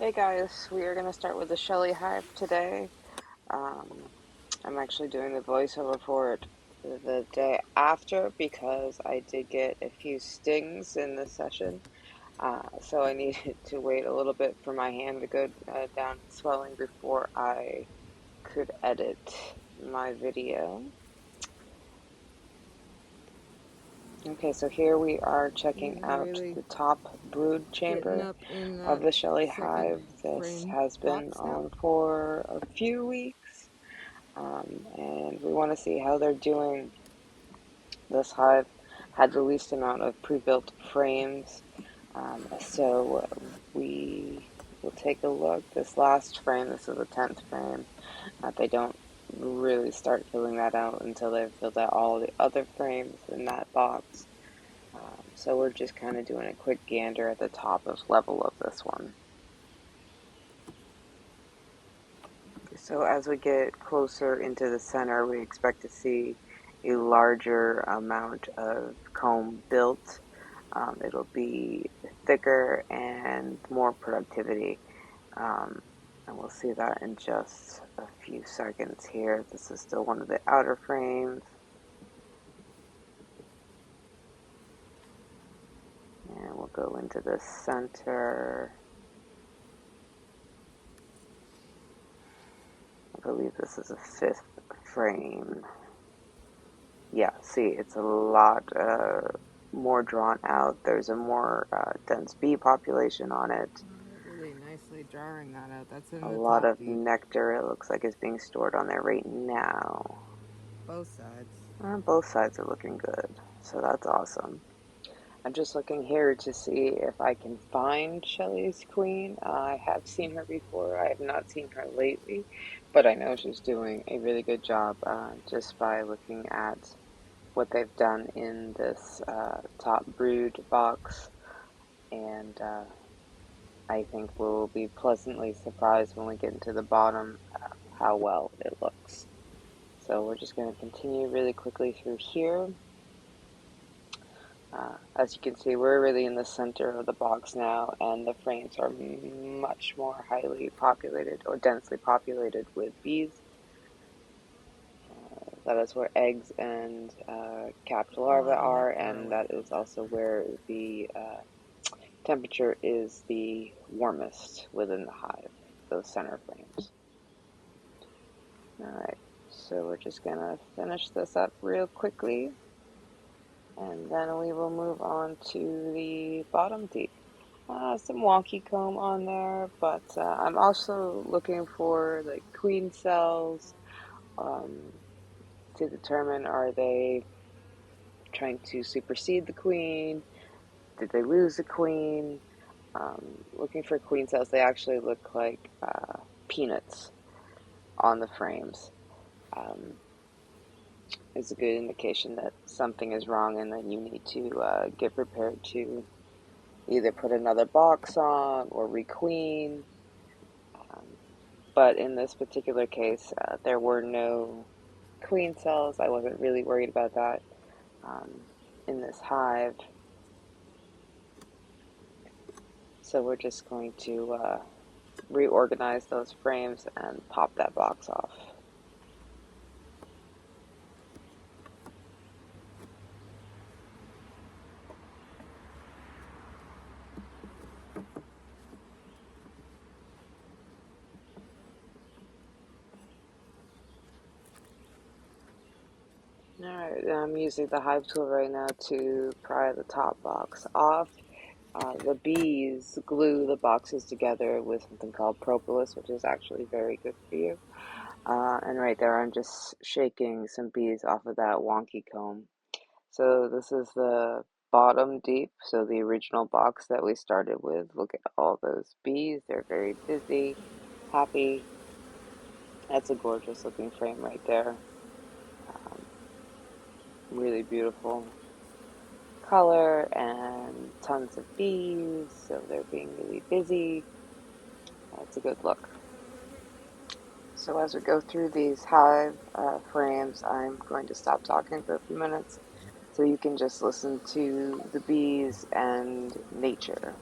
Hey guys, we are going to start with the Shelly Hive today. Um, I'm actually doing the voiceover for it the day after because I did get a few stings in this session. So I needed to wait a little bit for my hand to go down in swelling before I could edit my video. Okay, so here we are checking You're out really the top brood getting chamber up in of that the Shelly second Hive. This frame has been box now. on for a few weeks. And we want to see how they're doing. This hive had the least amount of pre-built frames, so we will take a look. This last frame, this is the 10th frame. They don't really start filling that out until they've filled out all the other frames in that box. So we're just kind of doing a quick gander at the top of level of this one. So as we get closer into the center, we expect to see a larger amount of comb built. It'll be thicker and more productivity. Um, and we'll see that in just a few seconds here. This is still one of the outer frames. And we'll go into the center. I believe this is a 5th frame. Yeah, see, it's a lot more drawn out. There's a more dense bee population on it. They're really nicely drawing that out. That's in A the lot top of deep, nectar, it looks like, is being stored on there right now. both sides. Both sides are looking good, so that's awesome. I'm just looking here to see if I can find Shelley's queen. I have seen her before. I have not seen her lately, but I know she's doing a really good job just by looking at what they've done in this top brood box, and I think we'll be pleasantly surprised when we get into the bottom how well it looks. So we're just going to continue really quickly through here. As you can see, we're really in the center of the box now, and the frames are much more highly populated or densely populated with bees. That is where eggs and capped A larvae lot of are, nectar and away that from is that. also where the temperature is the warmest within the hive, those center frames. Alright, so we're just going to finish this up real quickly, and then we will move on to the bottom deep. Some wonky comb on there, but I'm also looking for like queen cells um, to determine, are they trying to supersede the queen? Did they lose the queen? Looking for queen cells. They actually look like peanuts on the frames. Um, is a good indication that something is wrong and that you need to get prepared to either put another box on or requeen. Um, but in this particular case, there were no queen cells. I wasn't really worried about that um, in this hive. So we're just going to reorganize those frames and pop that box off. Alright, I'm using the hive tool right now to pry the top box off. The bees glue the boxes together with something called propolis, which is actually very good for you. And right there, I'm just shaking some bees off of that wonky comb. So this is the bottom deep, so the original box that we started with. Look at all those bees. They're very busy, happy. That's a gorgeous looking frame right there. Um, really beautiful color and tons of bees, so they're being really busy. That's a good look. So as we go through these hive frames, I'm going to stop talking for a few minutes so you can just listen to the bees and nature.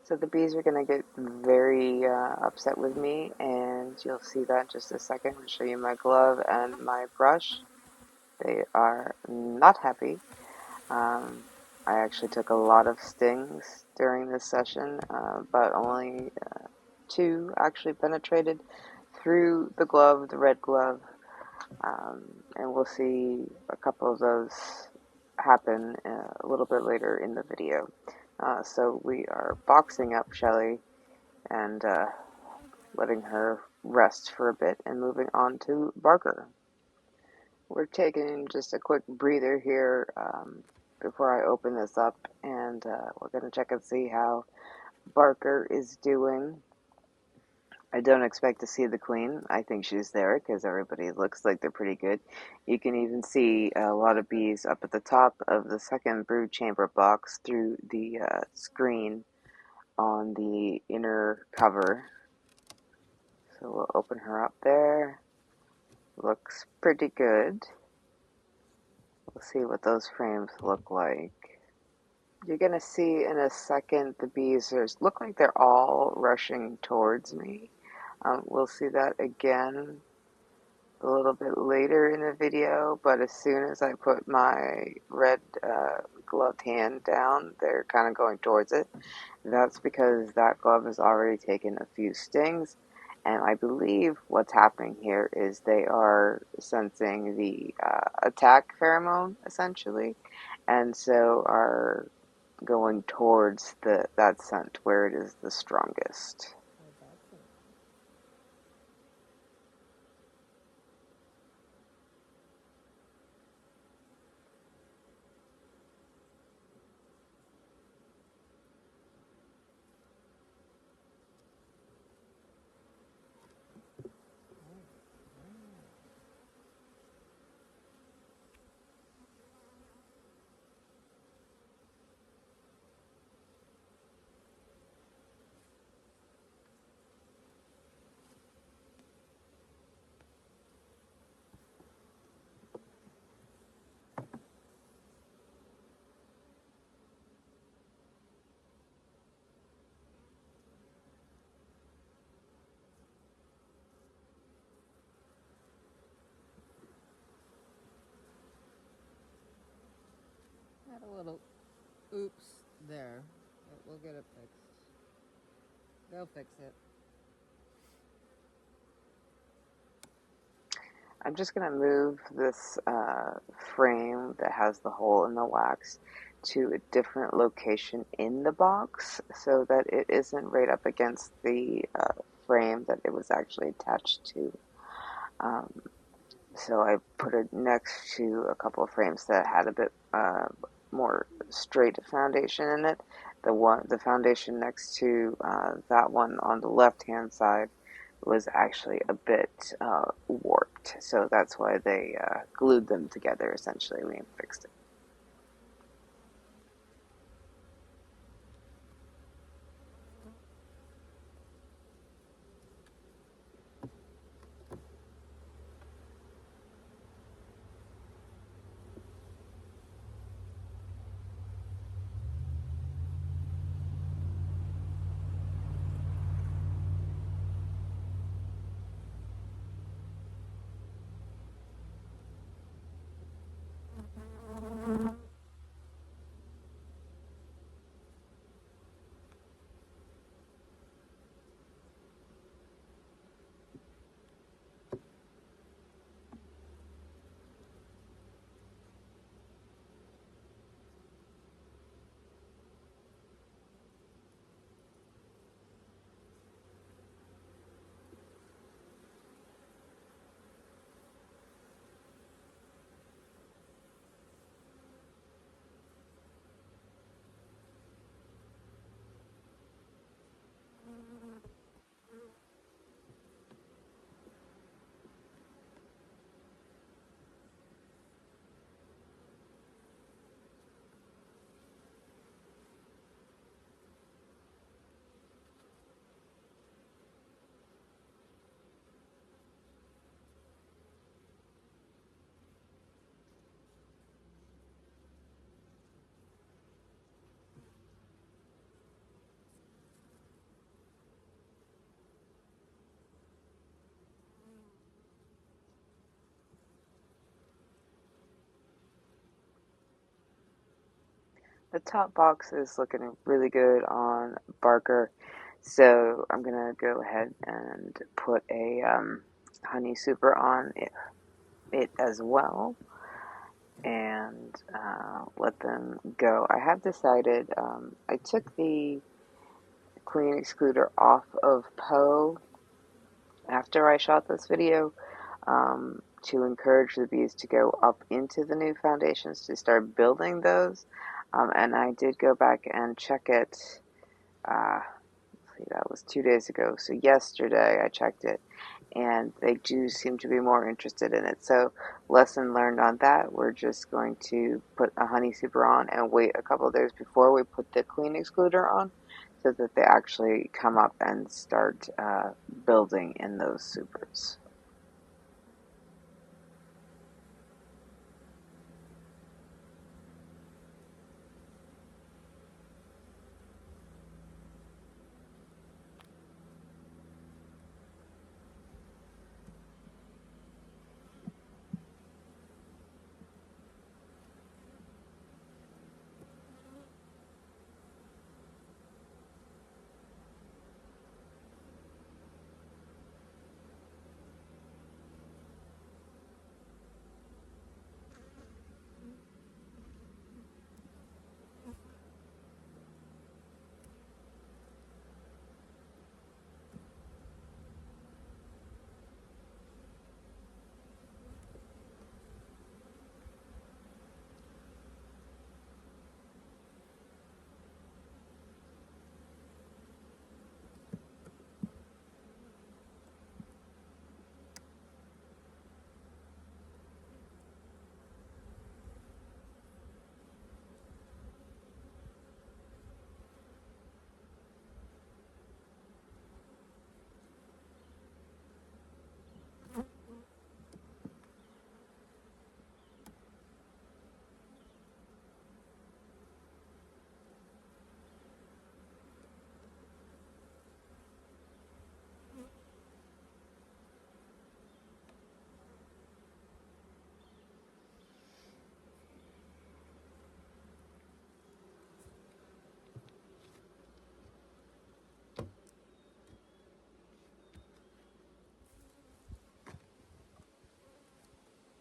So the bees are going to get very upset with me, and you'll see that in just a second. I'll show you my glove and my brush. They are not happy. Um, I actually took a lot of stings during this session, but only two actually penetrated through the glove, the red glove, and we'll see a couple of those happen a little bit later in the video. So we are boxing up Shelly and letting her rest for a bit and moving on to Barker. We're taking just a quick breather here before I open this up, and we're going to check and see how Barker is doing. I don't expect to see the queen. I think she's there because everybody looks like they're pretty good. You can even see a lot of bees up at the top of the second brood chamber box through the screen on the inner cover. So we'll open her up there. Looks pretty good. We'll see what those frames look like. You're going to see in a second the bees look like they're all rushing towards me. We'll see that again a little bit later in the video, but as soon as I put my red gloved hand down, they're kind of going towards it. That's because that glove has already taken a few stings, and I believe what's happening here is they are sensing the attack pheromone, essentially, and so are going towards that scent where it is the strongest. Had a little oops there, but we'll get it fixed. They'll fix it. I'm just going to move this frame that has the hole in the wax to a different location in the box so that it isn't right up against the frame that it was actually attached to. So I put it next to a couple of frames that had a bit more straight foundation in it. The foundation next to that one on the left-hand side was actually a bit warped, so that's why they glued them together essentially and fixed it. The top box is looking really good on Barker, so I'm gonna go ahead and put a honey super on it as well, and let them go. I have decided I took the queen excluder off of Poe after I shot this video to encourage the bees to go up into the new foundations to start building those. And I did go back and check it. Uh, see, that was 2 days ago. So yesterday I checked it, and they do seem to be more interested in it. So lesson learned on that. We're just going to put a honey super on and wait a couple of days before we put the queen excluder on, so that they actually come up and start building in those supers.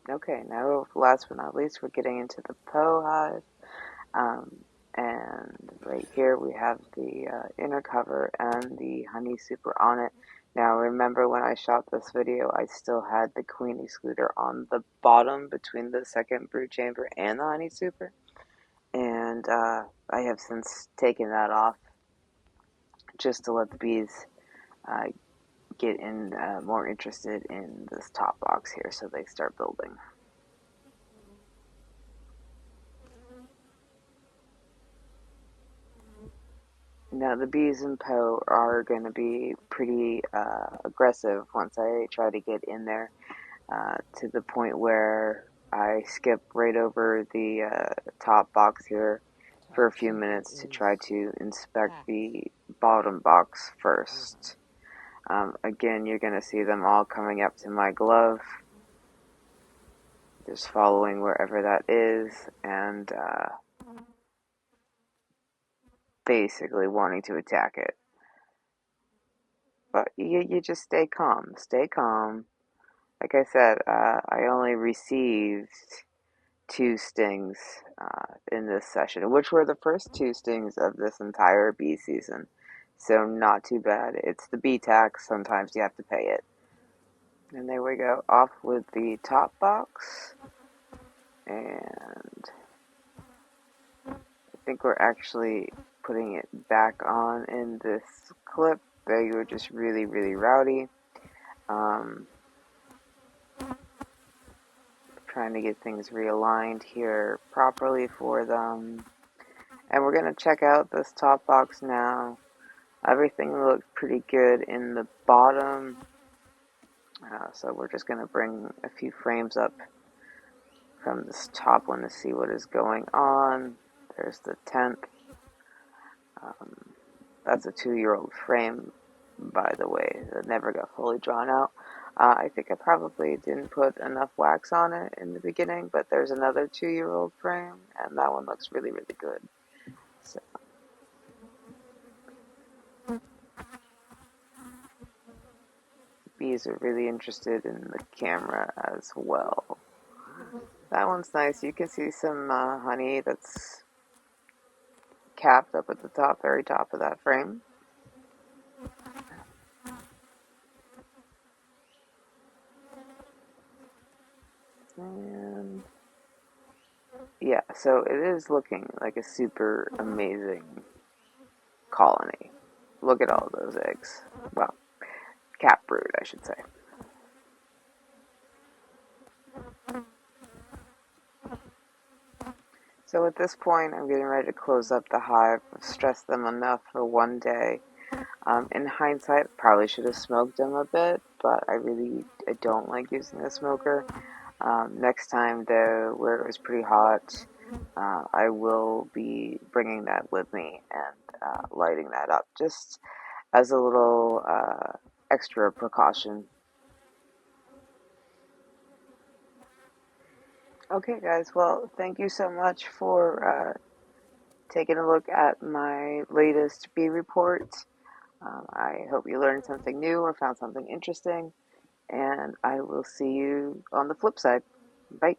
Okay, now last but not least, we're getting into the Poe hive. Um, and right here we have the inner cover and the honey super on it. Now remember when I shot this video, I still had the queen excluder on the bottom between the second brood chamber and the honey super. And I have since taken that off just to let the bees uh, get in more interested in this top box here so they start building. Now the bees in Poe are going to be pretty aggressive once I try to get in there, to the point where I skip right over the top box here for Top a few secret minutes to is try to inspect packed. the bottom box Uh-huh. first. Again, you're going to see them all coming up to my glove, just following wherever that is, and basically wanting to attack it. But you just stay calm. Stay calm. Like I said, I only received two stings in this session, which were the first two stings of this entire bee season. So not too bad. It's the bee tax. Sometimes you have to pay it. And there we go. Off with the top box. And I think we're actually putting it back on in this clip. They were just really, really rowdy. Um, Trying to get things realigned here properly for them. And we're going to check out this top box now. Everything looks pretty good in the bottom. So we're just going to bring a few frames up from this top one to see what is going on. There's the 10th. Um, that's a 2-year-old frame, by the way, that never got fully drawn out. I think I probably didn't put enough wax on it in the beginning, but there's another 2-year-old frame, and that one looks really, really good. bees are really interested in the camera as well. Getting busy. That one's nice. You can see some honey that's capped up at the top, very top of that frame. And yeah, so it is looking like a super amazing colony. Look at all those eggs. Well, cap brood, I should say. So at this point, I'm getting ready to close up the hive. I've stressed them enough for one day. In hindsight, probably should have smoked them a bit, but I don't like using the smoker. Next time, though, where it was pretty hot, I will be bringing that with me and lighting that up just as a little extra precaution. Okay, guys, well, thank you so much for taking a look at my latest bee report. I hope you learned something new or found something interesting, and I will see you on the flip side. Bye.